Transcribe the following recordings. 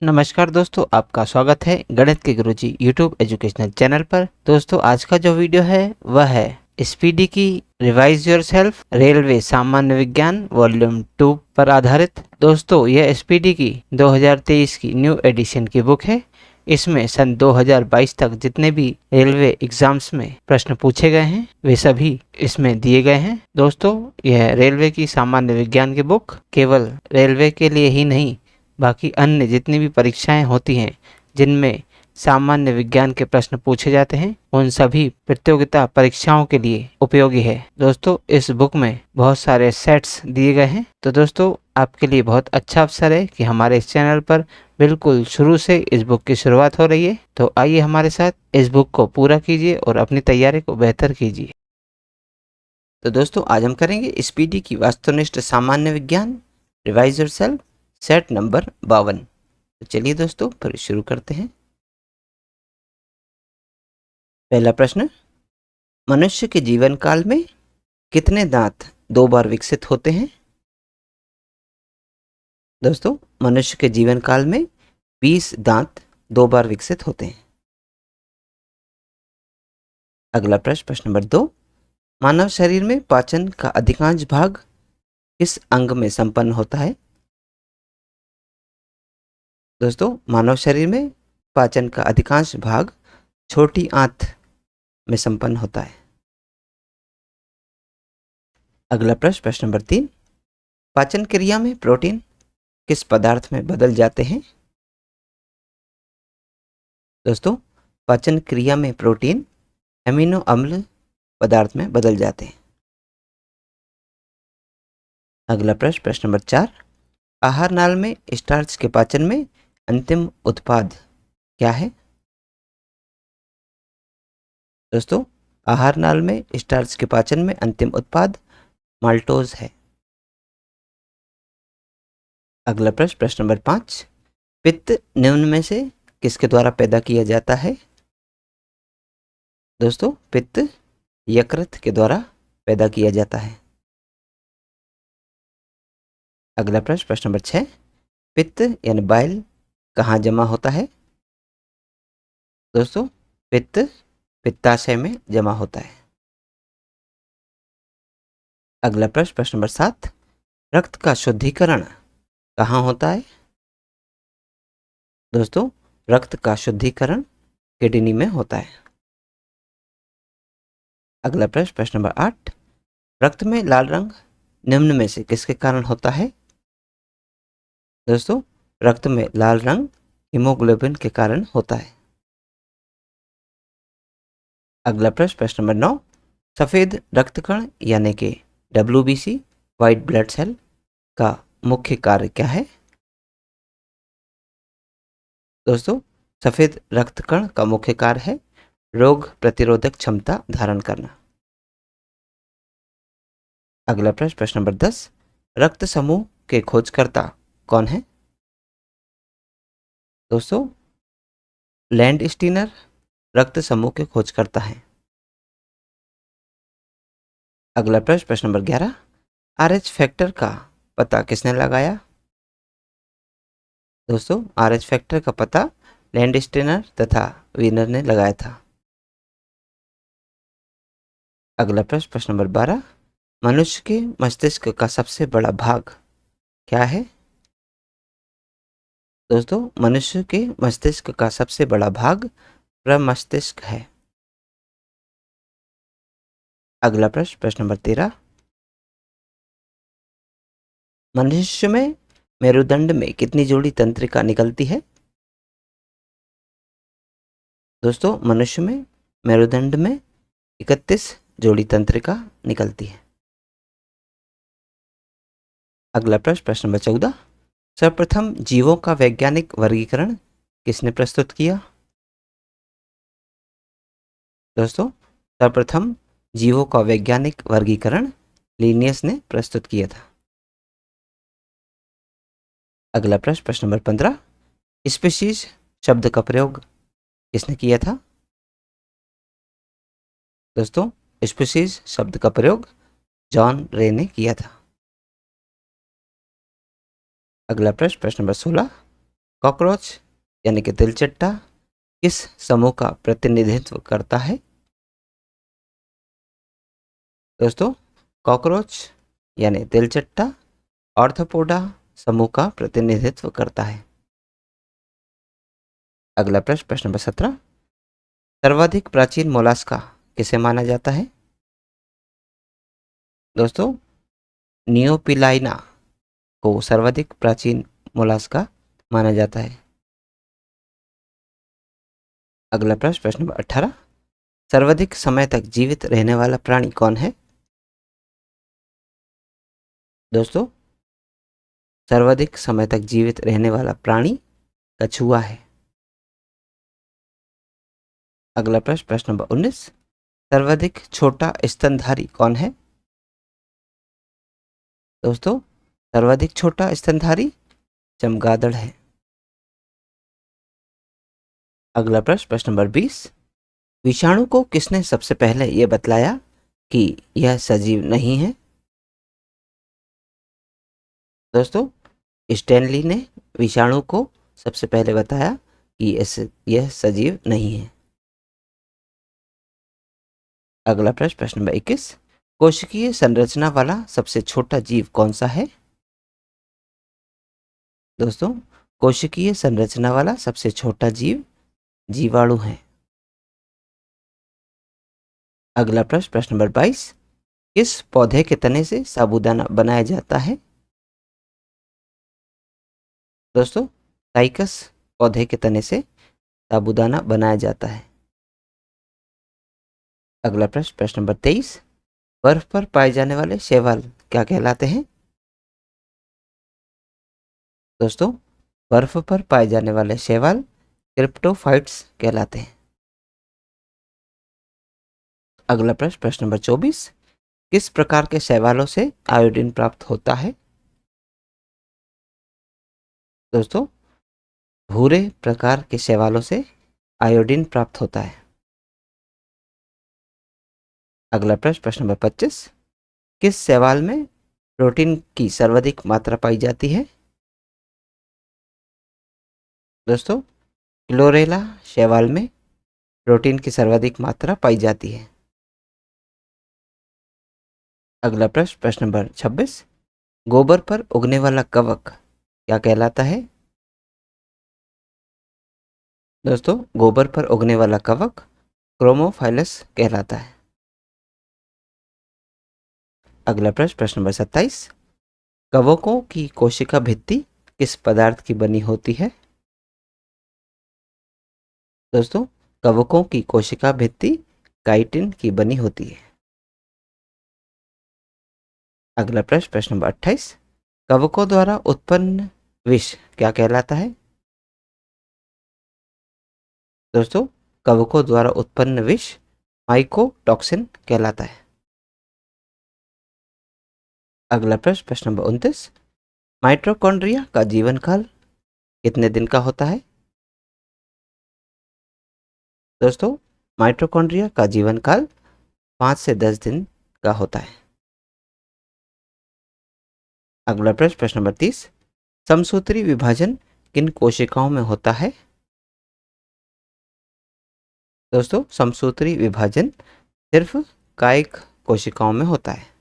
नमस्कार दोस्तों, आपका स्वागत है गणित के गुरुजी यूट्यूब एजुकेशनल चैनल पर। दोस्तों, आज का जो वीडियो है वह है स्पीडी की रिवाइज योरसेल्फ रेलवे सामान्य विज्ञान वॉल्यूम 2 पर आधारित। दोस्तों, यह स्पीडी की 2023 की न्यू एडिशन की बुक है। इसमें सन 2022 तक जितने भी रेलवे एग्जाम्स में प्रश्न पूछे गए हैं वे सभी इसमें दिए गए हैं। दोस्तों, यह रेलवे की सामान्य विज्ञान की बुक केवल रेलवे के लिए ही नहीं, बाकी अन्य जितनी भी परीक्षाएं होती हैं जिनमें सामान्य विज्ञान के प्रश्न पूछे जाते हैं उन सभी प्रतियोगिता परीक्षाओं के लिए उपयोगी है। दोस्तों, इस बुक में बहुत सारे सेट्स दिए गए हैं, तो दोस्तों आपके लिए बहुत अच्छा अवसर है कि हमारे इस चैनल पर बिल्कुल शुरू से इस बुक की शुरुआत हो रही है। तो आइए हमारे साथ इस बुक को पूरा कीजिए और अपनी तैयारी को बेहतर कीजिए। तो दोस्तों, आज हम करेंगे स्पीडी की वस्तुनिष्ठ सामान्य विज्ञान रिवाइज योरसेल्फ सेट नंबर 52। तो चलिए दोस्तों फिर शुरू करते हैं। पहला प्रश्न, मनुष्य के जीवन काल में कितने दांत 2 बार विकसित होते हैं? दोस्तों, मनुष्य के जीवन काल में 20 दांत 2 बार विकसित होते हैं। अगला प्रश्न, प्रश्न नंबर 2, मानव शरीर में पाचन का अधिकांश भाग किस अंग में संपन्न होता है? दोस्तों, मानव शरीर में पाचन का अधिकांश भाग छोटी आंत में संपन्न होता है। अगला प्रश्न, प्रश्न नंबर 3, पाचन क्रिया में प्रोटीन किस पदार्थ में बदल जाते हैं? दोस्तों, पाचन क्रिया में प्रोटीन एमिनो अम्ल पदार्थ में बदल जाते हैं। अगला प्रश्न, प्रश्न नंबर 4, आहार नाल में स्टार्च के पाचन में अंतिम उत्पाद क्या है? दोस्तों, आहार नाल में स्टार्च के पाचन में अंतिम उत्पाद माल्टोज है। अगला प्रश्न, प्रश्न नंबर 5, पित्त निम्न में से किसके द्वारा पैदा किया जाता है? दोस्तों, पित्त यकृत के द्वारा पैदा किया जाता है। अगला प्रश्न, प्रश्न नंबर 6, पित्त यानी बाइल कहाँ जमा होता है? दोस्तों, पित्त पित्ताशय में जमा होता है। अगला प्रश्न, प्रश्न नंबर 7, रक्त का शुद्धिकरण कहाँ होता है? दोस्तों, रक्त का शुद्धिकरण किडनी में होता है। अगला प्रश्न, प्रश्न नंबर 8, रक्त में लाल रंग निम्न में से किसके कारण होता है? दोस्तों, रक्त में लाल रंग हीमोग्लोबिन के कारण होता है। अगला प्रश्न, प्रश्न नंबर 9, सफेद रक्तकण यानी कि WBC व्हाइट ब्लड सेल का मुख्य कार्य क्या है? दोस्तों, सफेद रक्तकण का मुख्य कार्य है रोग प्रतिरोधक क्षमता धारण करना। अगला प्रश्न, प्रश्न नंबर 10, रक्त समूह के खोजकर्ता कौन है? दोस्तों, लैंड स्टीनर रक्त समूह के खोजकर्ता हैं। अगला प्रश्न, प्रश्न नंबर 11, RH फैक्टर का पता किसने लगाया? दोस्तों, RH फैक्टर का पता लैंड स्टीनर तथा वीनर ने लगाया था। अगला प्रश्न, प्रश्न नंबर 12, मनुष्य के मस्तिष्क का सबसे बड़ा भाग क्या है? दोस्तों, मनुष्य के मस्तिष्क का सबसे बड़ा भाग प्रमस्तिष्क है। अगला प्रश्न, प्रश्न नंबर 13, मनुष्य में मेरुदंड में कितनी जोड़ी तंत्रिका निकलती है? दोस्तों, मनुष्य में मेरुदंड में 31 जोड़ी तंत्रिका निकलती है। अगला प्रश्न, प्रश्न नंबर 14, सर्वप्रथम जीवों का वैज्ञानिक वर्गीकरण किसने प्रस्तुत किया? दोस्तों, सर्वप्रथम जीवों का वैज्ञानिक वर्गीकरण लिनियस ने प्रस्तुत किया था। अगला प्रश्न, प्रश्न नंबर 15, स्पीशीज शब्द का प्रयोग किसने किया था? दोस्तों, स्पीशीज शब्द का प्रयोग जॉन रे ने किया था। अगला प्रश्न, प्रश्न नंबर 16, कॉकरोच यानी कि तिलचट्टा किस समूह का प्रतिनिधित्व करता है? दोस्तों, कॉकरोच यानी तिलचट्टा ऑर्थोपोडा समूह का प्रतिनिधित्व करता है। अगला प्रश्न, प्रश्न नंबर 17, सर्वाधिक प्राचीन मोलास्का किसे माना जाता है? दोस्तों, नियोपिलाइना को सर्वाधिक प्राचीन मोलास्का माना जाता है। अगला प्रश्न, प्रश्न नंबर 18, सर्वाधिक समय तक जीवित रहने वाला प्राणी कौन है? दोस्तों, सर्वाधिक समय तक जीवित रहने वाला प्राणी कछुआ है। अगला प्रश्न, प्रश्न नंबर 19, सर्वाधिक छोटा स्तनधारी कौन है? दोस्तों, सर्वाधिक छोटा स्तनधारी चमगादड़ है। अगला प्रश्न, प्रश्न नंबर 20, विषाणु को किसने सबसे पहले यह बतलाया कि यह सजीव नहीं है? दोस्तों, स्टैनली ने विषाणु को सबसे पहले बताया कि यह सजीव नहीं है। अगला प्रश्न, प्रश्न नंबर 21, कोशिकीय संरचना वाला सबसे छोटा जीव कौन सा है? दोस्तों, कोशिकीय संरचना वाला सबसे छोटा जीव जीवाणु है। अगला प्रश्न, प्रश्न नंबर 22, किस पौधे के तने से साबूदाना बनाया जाता है? दोस्तों, साइकस पौधे के तने से साबूदाना बनाया जाता है। अगला प्रश्न, प्रश्न नंबर 23, बर्फ पर पाए जाने वाले शैवाल क्या कहलाते हैं? दोस्तों, बर्फ पर पाए जाने वाले शैवाल क्रिप्टोफाइट्स कहलाते हैं। अगला प्रश्न, प्रश्न नंबर 24, किस प्रकार के शैवालों से आयोडीन प्राप्त होता है? दोस्तों, भूरे प्रकार के शैवालों से आयोडीन प्राप्त होता है। अगला प्रश्न, प्रश्न नंबर 25, किस शैवाल में प्रोटीन की सर्वाधिक मात्रा पाई जाती है? दोस्तों, क्लोरेला शैवाल में प्रोटीन की सर्वाधिक मात्रा पाई जाती है। अगला प्रश्न, प्रश्न नंबर 26, गोबर पर उगने वाला कवक क्या कहलाता है? दोस्तों, गोबर पर उगने वाला कवक क्रोमोफाइलस कहलाता है। अगला प्रश्न, प्रश्न नंबर 27, कवकों की कोशिका भित्ति किस पदार्थ की बनी होती है? दोस्तों, कवकों की कोशिका भित्ति काइटिन की बनी होती है। अगला प्रश्न, प्रश्न नंबर 28, कवकों द्वारा उत्पन्न विष क्या कहलाता है? दोस्तों, कवकों द्वारा उत्पन्न विष माइकोटॉक्सिन कहलाता है। अगला प्रश्न, प्रश्न नंबर 29, माइटोकॉन्ड्रिया का जीवन काल कितने दिन का होता है? दोस्तों, माइटोकॉन्ड्रिया का जीवन काल 5 से 10 दिन का होता है। अगला प्रश्न, प्रश्न नंबर 30, समसूत्री विभाजन किन कोशिकाओं में होता है? दोस्तों, समसूत्री विभाजन सिर्फ कायिक कोशिकाओं में होता है।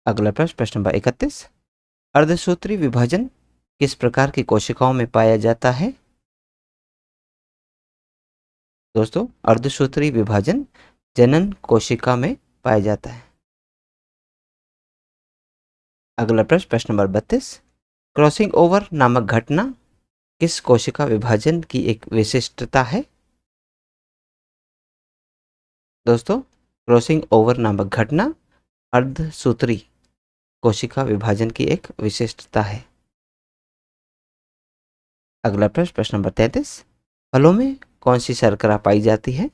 अगला प्रश्न, प्रश्न नंबर 31, अर्धसूत्री विभाजन किस प्रकार की कोशिकाओं में पाया जाता है? दोस्तों, अर्धसूत्री विभाजन जनन कोशिका में पाया जाता है। अगला प्रश्न, प्रश्न नंबर 32, क्रॉसिंग ओवर नामक घटना किस कोशिका विभाजन की एक विशिष्टता है? दोस्तों, क्रॉसिंग ओवर नामक घटना अर्धसूत्री कोशिका विभाजन की एक विशिष्टता है। अगला प्रश्न, प्रश्न नंबर 33, फलों में कौन सी शर्करा पाई जाती है?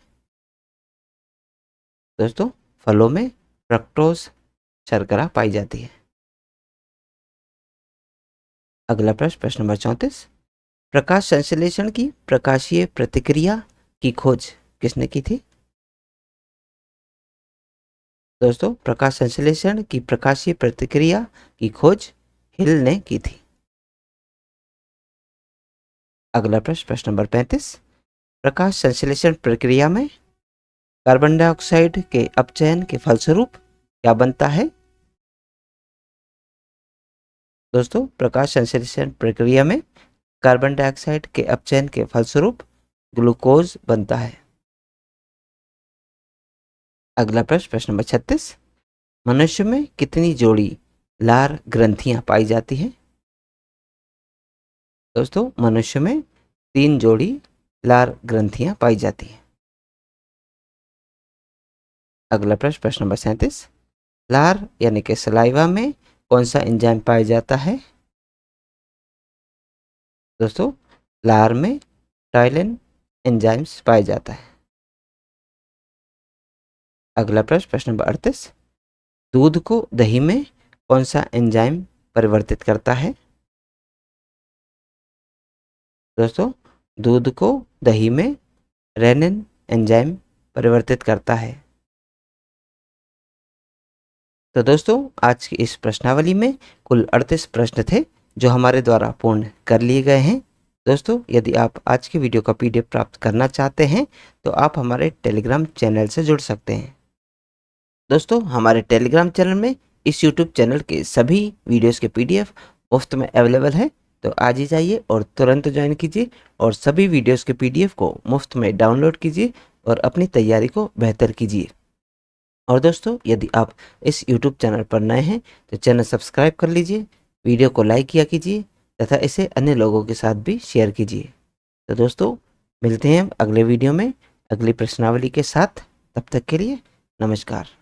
दोस्तों, फलों में फ्रक्टोज शर्करा पाई जाती है। अगला प्रश्न, प्रश्न नंबर 34, प्रकाश संश्लेषण की प्रकाशीय प्रतिक्रिया की खोज किसने की थी? दोस्तों, प्रकाश संश्लेषण की प्रकाशीय प्रतिक्रिया की खोज हिल ने की थी। अगला प्रश्न, प्रश्न नंबर 35, प्रकाश संश्लेषण प्रक्रिया में कार्बन डाइऑक्साइड के अपचयन के फलस्वरूप क्या बनता है? दोस्तों, प्रकाश संश्लेषण प्रक्रिया में कार्बन डाइऑक्साइड के अपचयन के फलस्वरूप ग्लूकोज बनता है। अगला प्रश्न, प्रश्न नंबर 36, मनुष्य में कितनी जोड़ी लार ग्रंथियां पाई जाती हैं? दोस्तों, मनुष्य में 3 जोड़ी लार ग्रंथियां पाई जाती हैं। अगला प्रश्न, प्रश्न नंबर 37, लार यानी कि सलाइवा में कौन सा एंजाइम पाया जाता है? दोस्तों, लार में टाइलिन एंजाइम्स पाया जाता है। अगला प्रश्न, प्रश्न नंबर 38, दूध को दही में कौन सा एंजाइम परिवर्तित करता है? दोस्तों, दूध को दही में रेनिन एंजाइम परिवर्तित करता है। तो दोस्तों, आज की इस प्रश्नावली में कुल 38 प्रश्न थे जो हमारे द्वारा पूर्ण कर लिए गए हैं। दोस्तों, यदि आप आज की वीडियो का पीडीएफ प्राप्त करना चाहते हैं तो आप हमारे टेलीग्राम चैनल से जुड़ सकते हैं। दोस्तों, हमारे टेलीग्राम चैनल में इस यूट्यूब चैनल के सभी वीडियोस के पीडीएफ मुफ्त में अवेलेबल है, तो आज ही जाइए और तुरंत ज्वाइन कीजिए और सभी वीडियोस के पीडीएफ को मुफ्त में डाउनलोड कीजिए और अपनी तैयारी को बेहतर कीजिए। और दोस्तों, यदि आप इस यूट्यूब चैनल पर नए हैं तो चैनल सब्सक्राइब कर लीजिए, वीडियो को लाइक किया कीजिए तथा इसे अन्य लोगों के साथ भी शेयर कीजिए। तो दोस्तों, मिलते हैं अगले वीडियो में अगली प्रश्नावली के साथ। तब तक के लिए नमस्कार।